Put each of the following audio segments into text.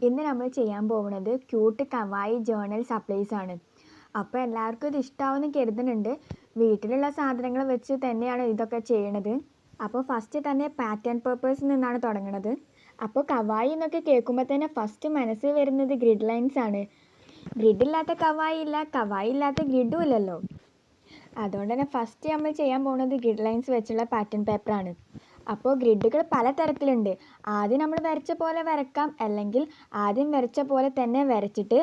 ഇന്ന് നമ്മൾ ചെയ്യാൻ പോകുന്നത് ക്യൂട്ട് കവായി ജേർണൽ സപ്ലൈസ് ആണ്. അപ്പോൾ എല്ലാവർക്കും ഇത് ഇഷ്ടമാവുമെന്ന് കരുതുന്നുണ്ട്. വീട്ടിലുള്ള സാധനങ്ങൾ വെച്ച് തന്നെയാണ് ഇതൊക്കെ ചെയ്യണത്. അപ്പോൾ ഫസ്റ്റ് തന്നെ പാറ്റേൺ പേപ്പേഴ്സിൽ നിന്നാണ് തുടങ്ങുന്നത്. അപ്പോൾ കവായി എന്നൊക്കെ കേൾക്കുമ്പോൾ തന്നെ ഫസ്റ്റ് മനസ്സിൽ വരുന്നത് ഗ്രിഡ് ലൈൻസ് ആണ്. ഗ്രിഡില്ലാത്ത കവായി ഇല്ല, കവായി ഇല്ലാത്ത ഗ്രിഡും ഇല്ലല്ലോ. അതുകൊണ്ട് തന്നെ ഫസ്റ്റ് നമ്മൾ ചെയ്യാൻ പോകുന്നത് ഗ്രിഡ് ലൈൻസ് വെച്ചുള്ള പാറ്റേൺ പേപ്പറാണ്. അപ്പോൾ ഗ്രിഡുകൾ പല തരത്തിലുണ്ട്. ആദ്യം നമ്മൾ വരച്ച പോലെ വരക്കാം, അല്ലെങ്കിൽ ആദ്യം വരച്ച പോലെ തന്നെ വരച്ചിട്ട്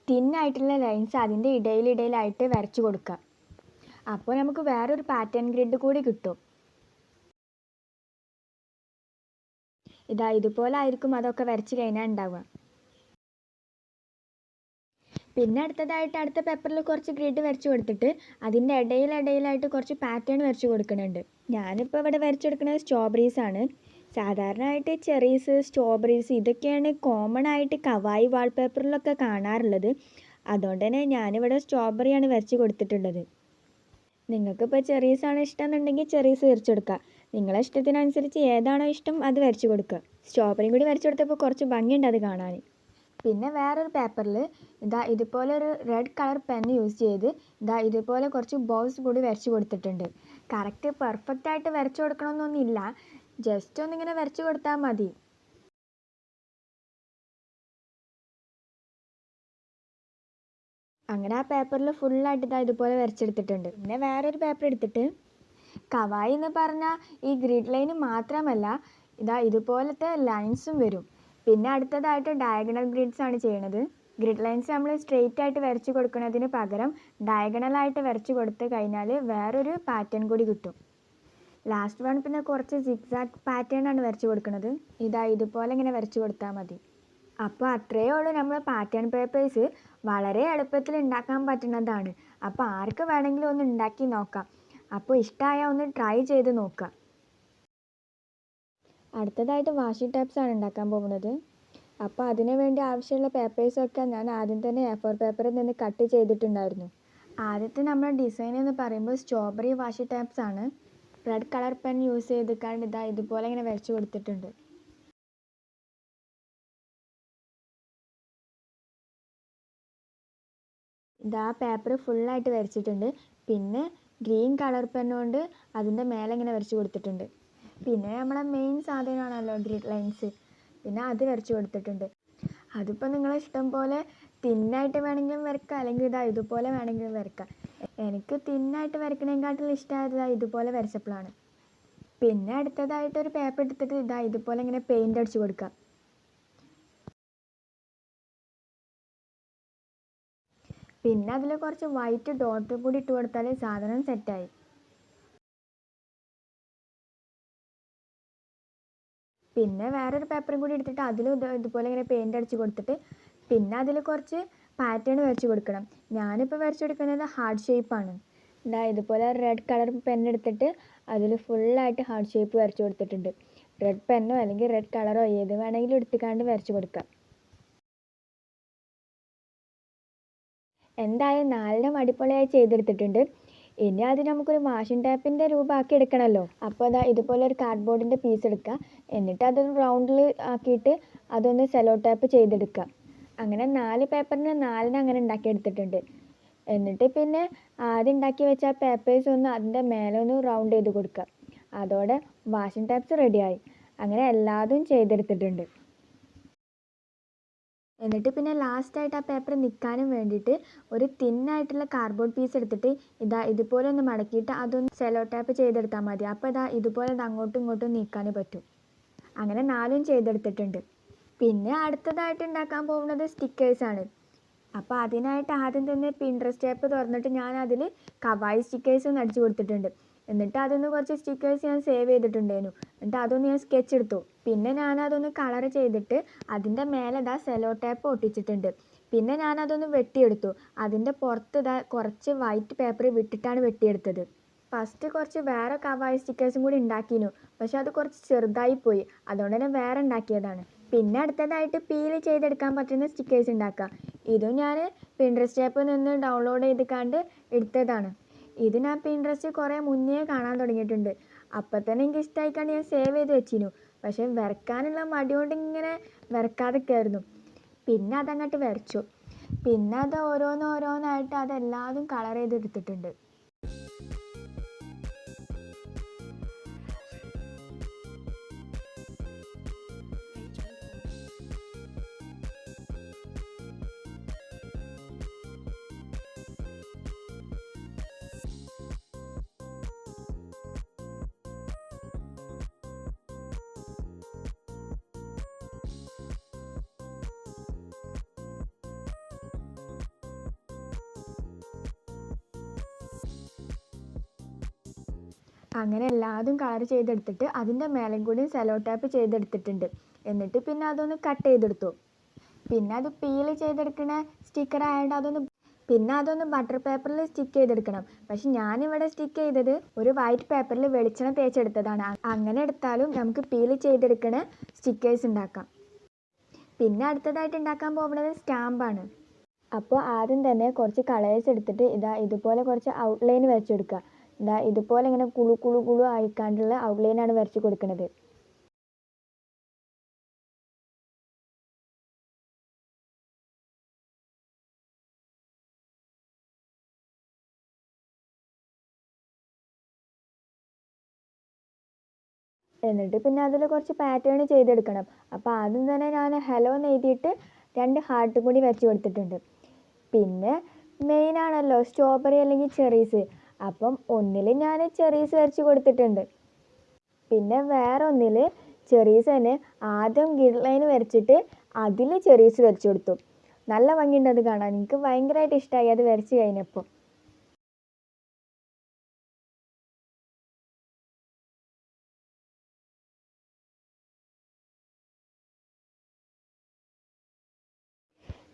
തിന്നായിട്ടുള്ള ലൈൻസ് അതിൻ്റെ ഇടയിലായിട്ട് വരച്ചു കൊടുക്കാം. അപ്പോൾ നമുക്ക് വേറൊരു പാറ്റേൺ ഗ്രിഡ് കൂടി കിട്ടും. ഇതുപോലെ ആയിരിക്കും അതൊക്കെ വരച്ച് കഴിഞ്ഞാൽ ഉണ്ടാവുക. പിന്നെ അടുത്ത പേപ്പറിൽ കുറച്ച് ഗ്രിഡ് വരച്ച് കൊടുത്തിട്ട് അതിൻ്റെ ഇടയിലായിട്ട് കുറച്ച് പാറ്റേൺ വരച്ച് കൊടുക്കുന്നുണ്ട്. ഞാനിപ്പോൾ ഇവിടെ വരച്ച് കൊടുക്കുന്നത് സ്ട്രോബെറീസ് ആണ്. സാധാരണയായിട്ട് ചെറീസ്, സ്ട്രോബെറീസ് ഇതൊക്കെയാണ് കോമൺ ആയിട്ട് കവായി വാൾപേപ്പറിലൊക്കെ കാണാറുള്ളത്. അതുകൊണ്ട് തന്നെ ഞാനിവിടെ സ്ട്രോബെറിയാണ് വരച്ച് കൊടുത്തിട്ടുള്ളത്. നിങ്ങൾക്കിപ്പോൾ ചെറീസാണ് ഇഷ്ടം എന്നുണ്ടെങ്കിൽ ചെറീസ് വരച്ച് കൊടുക്കുക. നിങ്ങളെ ഇഷ്ടത്തിനനുസരിച്ച് ഏതാണോ ഇഷ്ടം അത് വരച്ച് കൊടുക്കുക. സ്ട്രോബെറിയും കൂടി വരച്ച് കൊടുത്തപ്പോൾ കുറച്ച് ഭംഗിയുണ്ട് അത് കാണാൻ. പിന്നെ വേറൊരു പേപ്പറിൽ ഇതുപോലെ ഒരു റെഡ് കളർ പെൻ യൂസ് ചെയ്ത് ഇതുപോലെ കുറച്ച് ബോൾസ് കൂടി വരച്ച് കൊടുത്തിട്ടുണ്ട്. കറക്റ്റ് പെർഫെക്റ്റ് ആയിട്ട് വരച്ച് കൊടുക്കണമെന്നൊന്നുമില്ല, ജസ്റ്റ് ഒന്നിങ്ങനെ വരച്ച് കൊടുത്താൽ മതി. അങ്ങനെ ആ പേപ്പറിൽ ഫുള്ളായിട്ട് ഇതുപോലെ വരച്ചെടുത്തിട്ടുണ്ട്. പിന്നെ വേറൊരു പേപ്പർ എടുത്തിട്ട് കവായി എന്ന് പറഞ്ഞാൽ ഈ ഗ്രിഡ് ലൈന് മാത്രമല്ല, ഇതുപോലത്തെ ലൈൻസും വരും. പിന്നെ അടുത്തതായിട്ട് ഡയഗണൽ ഗ്രിഡ്സ് ആണ് ചെയ്യണത്. ഗ്രിഡ് ലൈൻസ് നമ്മൾ സ്ട്രെയിറ്റ് ആയിട്ട് വരച്ച് കൊടുക്കുന്നതിന് പകരം ഡയഗണലായിട്ട് വരച്ച് കൊടുത്ത് കഴിഞ്ഞാൽ വേറൊരു പാറ്റേൺ കൂടി കിട്ടും. ലാസ്റ്റ് വൺ പിന്നെ കുറച്ച് സിഗ്സാഗ് പാറ്റേൺ ആണ് വരച്ച് കൊടുക്കുന്നത്. ഇതുപോലെ ഇങ്ങനെ വരച്ച് കൊടുത്താൽ മതി. അപ്പോൾ അത്രയേ ഉള്ളൂ. നമ്മൾ പാറ്റേൺ പേപ്പേഴ്സ് വളരെ എളുപ്പത്തിൽ ഉണ്ടാക്കാൻ പറ്റുന്നതാണ്. അപ്പോൾ ആർക്ക് വേണമെങ്കിലും ഒന്ന് ഉണ്ടാക്കി നോക്കാം. അപ്പോൾ ഇഷ്ടമായാൽ ഒന്ന് ട്രൈ ചെയ്ത് നോക്കാം. അടുത്തതായിട്ട് വാഷി ടേപ്സ് ആണ് ഉണ്ടാക്കാൻ പോകുന്നത്. അപ്പോൾ അതിനു വേണ്ടി ആവശ്യമുള്ള പേപ്പേഴ്സൊക്കെ ഞാൻ ആദ്യം തന്നെ A4 പേപ്പറിൽ നിന്ന് കട്ട് ചെയ്തിട്ടുണ്ടായിരുന്നു. ആദ്യത്തെ നമ്മുടെ ഡിസൈൻ എന്ന് പറയുമ്പോൾ സ്ട്രോബെറി വാഷി ടേപ്സ് ആണ്. റെഡ് കളർ പെൻ യൂസ് ചെയ്തിട്ട് ഇതുപോലെ ഇങ്ങനെ വരച്ച് കൊടുത്തിട്ടുണ്ട്. പേപ്പർ ഫുള്ളായിട്ട് വരച്ചിട്ടുണ്ട്. പിന്നെ ഗ്രീൻ കളർ പെൻ കൊണ്ട് അതിൻ്റെ മേലെ ഇങ്ങനെ വരച്ച് കൊടുത്തിട്ടുണ്ട്. പിന്നെ നമ്മളെ മെയിൻ സാധനമാണല്ലോ ഗ്രിഡ് ലൈൻസ്, പിന്നെ അത് വരച്ച് കൊടുത്തിട്ടുണ്ട്. അതിപ്പോൾ നിങ്ങളെ ഇഷ്ടം പോലെ തിന്നായിട്ട് വേണമെങ്കിലും വരക്കാം, അല്ലെങ്കിൽ ഇതുപോലെ വേണമെങ്കിലും വരക്കാം. എനിക്ക് തിന്നായിട്ട് വരക്കണേക്കാട്ടിലും ഇഷ്ടമായത് ഇതുപോലെ വരച്ചപ്പോഴാണ്. പിന്നെ അടുത്തതായിട്ടൊരു പേപ്പർ എടുത്തിട്ട് ഇതുപോലെ ഇങ്ങനെ പെയിൻ്റ് അടിച്ച് കൊടുക്കാം. പിന്നെ അതിൽ കുറച്ച് വൈറ്റ് ഡോട്ട് കൂടി ഇട്ട് കൊടുത്താൽ സാധനം സെറ്റായി. പിന്നെ വേറൊരു പേപ്പറും കൂടി എടുത്തിട്ട് അതിലും ഇതുപോലെ ഇങ്ങനെ പെയിൻ്റ് അടിച്ച് കൊടുത്തിട്ട് പിന്നെ അതിൽ കുറച്ച് പാറ്റേൺ വരച്ച് കൊടുക്കണം. ഞാനിപ്പോൾ വരച്ച് കൊടുക്കുന്നത് ഹാർട്ട് ഷേപ്പാണ്. ഇതുപോലെ റെഡ് കളർ പെൻ എടുത്തിട്ട് അതിൽ ഫുള്ളായിട്ട് ഹാർട്ട് ഷേപ്പ് വരച്ച് കൊടുത്തിട്ടുണ്ട്. റെഡ് പെന്നോ അല്ലെങ്കിൽ റെഡ് കളറോ ഏത് വേണമെങ്കിലും എടുത്തുകൊണ്ട് വരച്ച് കൊടുക്കാം. എന്തായാലും നാലെണ്ണം അടിപൊളിയായി ചെയ്തെടുത്തിട്ടുണ്ട്. ഇനി അത് നമുക്കൊരു വാഷിംഗ് ടേപ്പിൻ്റെ രൂപമാക്കി എടുക്കണമല്ലോ. അപ്പോൾ ഇതുപോലെ ഒരു കാർഡ്ബോർഡിൻ്റെ പീസ് എടുക്കുക. എന്നിട്ട് അതൊന്ന് റൗണ്ടിൽ ആക്കിയിട്ട് അതൊന്ന് സെലോ ടേപ്പ് ചെയ്തെടുക്കുക. അങ്ങനെ 4 പേപ്പറിന് 4 അങ്ങനെ ഉണ്ടാക്കിയെടുത്തിട്ടുണ്ട്. എന്നിട്ട് പിന്നെ ആദ്യം ഉണ്ടാക്കി വെച്ച ആ പേപ്പേഴ്സ് ഒന്ന് അതിൻ്റെ മേലെ ഒന്ന് റൗണ്ട് ചെയ്ത് കൊടുക്കുക. അതോടെ വാഷിംഗ് ടേപ്സ് റെഡിയായി. അങ്ങനെ എല്ലാതും ചെയ്തെടുത്തിട്ടുണ്ട്. എന്നിട്ട് പിന്നെ ലാസ്റ്റായിട്ട് ആ പേപ്പർ നിൽക്കാനും വേണ്ടിയിട്ട് ഒരു തിന്നായിട്ടുള്ള കാർഡ്ബോർഡ് പീസ് എടുത്തിട്ട് ഇതുപോലെ ഒന്ന് മടക്കിയിട്ട് അതൊന്ന് സെലോ ടാപ്പ് ചെയ്തെടുത്താൽ മതി. അപ്പോൾ ഇതുപോലെ അങ്ങോട്ടും ഇങ്ങോട്ടും നീക്കാൻ പറ്റും. അങ്ങനെ 4ഉം ചെയ്തെടുത്തിട്ടുണ്ട്. പിന്നെ അടുത്തതായിട്ട് ഉണ്ടാക്കാൻ പോകുന്നത് സ്റ്റിക്കേഴ്സാണ്. അപ്പോൾ അതിനായിട്ട് ആദ്യം തന്നെ പിൻട്രസ്റ്റ് ആപ്പ് തുറന്നിട്ട് ഞാൻ അതിൽ കവായി സ്റ്റിക്കേഴ്സ് ഒന്ന് അടിച്ചു കൊടുത്തിട്ടുണ്ട്. എന്നിട്ട് അതൊന്ന് കുറച്ച് സ്റ്റിക്കേഴ്സ് ഞാൻ സേവ് ചെയ്തിട്ടുണ്ടായിരുന്നു. എന്നിട്ട് അതൊന്ന് ഞാൻ സ്കെച്ച് എടുത്തു. പിന്നെ ഞാനതൊന്ന് കളർ ചെയ്തിട്ട് അതിൻ്റെ മേലെ സെലോ ടേപ്പ് ഒട്ടിച്ചിട്ടുണ്ട്. പിന്നെ ഞാനതൊന്ന് വെട്ടിയെടുത്തു. അതിൻ്റെ പുറത്ത് കുറച്ച് വൈറ്റ് പേപ്പർ വിട്ടിട്ടാണ് വെട്ടിയെടുത്തത്. ഫസ്റ്റ് കുറച്ച് വേറെ കവായി സ്റ്റിക്കേഴ്സും കൂടി ഉണ്ടാക്കിയിരുന്നു, പക്ഷെ അത് കുറച്ച് ചെറുതായിപ്പോയി. അതുകൊണ്ട് തന്നെ വേറെ ഉണ്ടാക്കിയതാണ്. പിന്നെ അടുത്തതായിട്ട് പീൽ ചെയ്തെടുക്കാൻ പറ്റുന്ന സ്റ്റിക്കേഴ്സ് ഉണ്ടാക്കുക. ഇതും ഞാൻ പിൻട്രസ്റ്റ് ആപ്പിൽ നിന്ന് ഡൗൺലോഡ് ചെയ്തിട്ട് എടുത്തതാണ്. ഇത് ഞാൻ പിൻട്രസ്റ്റ് കുറേ മുന്നേ കാണാൻ തുടങ്ങിയിട്ടുണ്ട്. അപ്പം തന്നെ എനിക്ക് ഇഷ്ടമായിക്കാണ്ട് ഞാൻ സേവ് ചെയ്ത് വെച്ചിരുന്നു. പക്ഷേ വരയ്ക്കാനുള്ള മടി കൊണ്ട് ഇങ്ങനെ വരക്കാതൊക്കെയായിരുന്നു. പിന്നെ അതങ്ങോട്ട് വരച്ചു. പിന്നെ അത് ഓരോന്നോരോന്നായിട്ട് അതെല്ലാതും കളർ ചെയ്തെടുത്തിട്ടുണ്ട്. അങ്ങനെ എല്ലാതും കളർ ചെയ്തെടുത്തിട്ട് അതിൻ്റെ മേലെ കൂടി സെലോ ടാപ്പ് ചെയ്തെടുത്തിട്ടുണ്ട്. എന്നിട്ട് പിന്നെ അതൊന്ന് കട്ട് ചെയ്തെടുത്തു. പിന്നെ അത് പീൽ ചെയ്തെടുക്കണ സ്റ്റിക്കർ ആയതുകൊണ്ട് അതൊന്ന് ബട്ടർ പേപ്പറിൽ സ്റ്റിക്ക് ചെയ്തെടുക്കണം. പക്ഷെ ഞാനിവിടെ സ്റ്റിക്ക് ചെയ്തത് ഒരു വൈറ്റ് പേപ്പറിൽ വെളിച്ചെണ്ണ തേച്ചെടുത്തതാണ്. അങ്ങനെ എടുത്താലും നമുക്ക് പീൽ ചെയ്തെടുക്കണ സ്റ്റിക്കേഴ്സ് ഉണ്ടാക്കാം. പിന്നെ അടുത്തതായിട്ട് ഉണ്ടാക്കാൻ പോകുന്നത് സ്റ്റാമ്പാണ്. അപ്പോൾ ആദ്യം തന്നെ കുറച്ച് കളേഴ്സ് എടുത്തിട്ട് ഇതുപോലെ കുറച്ച് ഔട്ട്ലൈൻ വരച്ചെടുക്കുക. ഇതുപോലെ ഇങ്ങനെ കുളു കുളു കുളു ആയിക്കാണ്ടുള്ള ഔട്ട്ലൈനാണ് വരച്ച് കൊടുക്കുന്നത്. എന്നിട്ട് പിന്നെ അതിൽ കുറച്ച് പാറ്റേൺ ചെയ്തെടുക്കണം. അപ്പോൾ ആദ്യം തന്നെ ഞാൻ ഹലോ എന്ന് എഴുതിയിട്ട് 2 ഹാർട്ടും കൂടി വരച്ച് കൊടുത്തിട്ടുണ്ട്. പിന്നെ മെയിനാണല്ലോ സ്ട്രോബെറി അല്ലെങ്കിൽ ചെറീസ്. അപ്പം ഒന്നിൽ ഞാൻ ചെറീസ് വരച്ച് കൊടുത്തിട്ടുണ്ട്. പിന്നെ വേറെ ഒന്നിൽ ചെറീസ് തന്നെ ആദ്യം ഗ്രിഡ് ലൈൻ വരച്ചിട്ട് അതിൽ ചെറീസ് വരച്ച് കൊടുത്തു. നല്ല ഭംഗിയുണ്ട് അത് കാണാൻ. എനിക്ക് ഭയങ്കരമായിട്ട് ഇഷ്ടമായി അത് വരച്ച് കഴിഞ്ഞപ്പോൾ.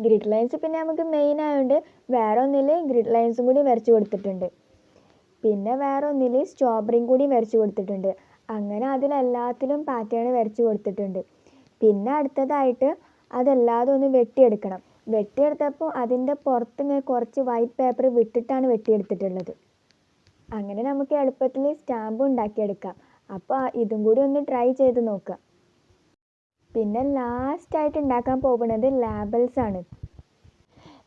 ഗ്രിഡ് ലൈൻസ് പിന്നെ നമുക്ക് മെയിൻ ആയതുകൊണ്ട് വേറെ ഒന്നിൽ ഗ്രിഡ് ലൈൻസും കൂടി വരച്ച് കൊടുത്തിട്ടുണ്ട്. പിന്നെ വേറെ ഒന്നിൽ സ്ട്രോബെറിയും കൂടി വരച്ച് കൊടുത്തിട്ടുണ്ട്. അങ്ങനെ അതിലെല്ലാത്തിലും പാറ്റേൺ വരച്ച് കൊടുത്തിട്ടുണ്ട്. പിന്നെ അടുത്തതായിട്ട് അതെല്ലാതും ഒന്ന് വെട്ടിയെടുക്കണം. വെട്ടിയെടുത്തപ്പോൾ അതിൻ്റെ പുറത്ത് ഇങ്ങനെ കുറച്ച് വൈറ്റ് പേപ്പർ വിട്ടിട്ടാണ് വെട്ടിയെടുത്തിട്ടുള്ളത്. അങ്ങനെ നമുക്ക് എളുപ്പത്തിൽ സ്റ്റാമ്പ് ഉണ്ടാക്കിയെടുക്കാം. അപ്പോൾ ഇതും കൂടി ഒന്ന് ട്രൈ ചെയ്ത് നോക്കുക. പിന്നെ ലാസ്റ്റായിട്ട് ഉണ്ടാക്കാൻ പോകുന്നത് ലാബൽസ് ആണ്.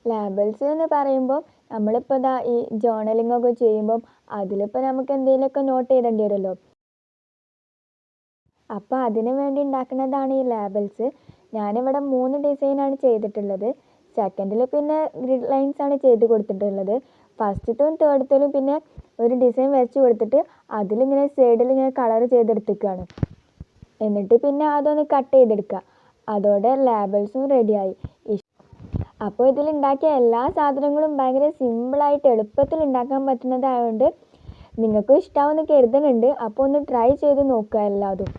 ലാബൽസ് എന്ന് പറയുമ്പോൾ നമ്മളിപ്പോൾ ഈ ജേർണലിംഗ് ഒക്കെ ചെയ്യുമ്പം അതിലിപ്പോൾ നമുക്ക് എന്തെങ്കിലുമൊക്കെ നോട്ട് ചെയ്തേണ്ടി വരുമല്ലോ. അപ്പോൾ അതിന് വേണ്ടി ഉണ്ടാക്കുന്നതാണ് ഈ ലാബൽസ്. ഞാനിവിടെ 3 ഡിസൈനാണ് ചെയ്തിട്ടുള്ളത്. സെക്കൻഡിൽ പിന്നെ ഗ്രിഡ് ലൈൻസ് ആണ് ചെയ്ത് കൊടുത്തിട്ടുള്ളത്. ഫസ്റ്റത്തേലും തേർഡത്തേലും പിന്നെ ഒരു ഡിസൈൻ വരച്ച് കൊടുത്തിട്ട് അതിലിങ്ങനെ സൈഡിൽ ഇങ്ങനെ കളർ ചെയ്തെടുത്തിരിക്കുകയാണ്. എന്നിട്ട് പിന്നെ അതൊന്ന് കട്ട് ചെയ്തെടുക്കുക. അതോടെ ലാബൽസും റെഡിയായി. അപ്പോൾ ഇതിലുണ്ടാക്കിയ എല്ലാ സാധനങ്ങളും ഭയങ്കര സിമ്പിളായിട്ട് എളുപ്പത്തിൽ ഉണ്ടാക്കാൻ പറ്റുന്നതായതുകൊണ്ട് നിങ്ങൾക്കും ഇഷ്ടമാവുമെന്ന് കരുതുന്നുണ്ട്. അപ്പോൾ ഒന്ന് ട്രൈ ചെയ്ത് നോക്കുക എല്ലാതും.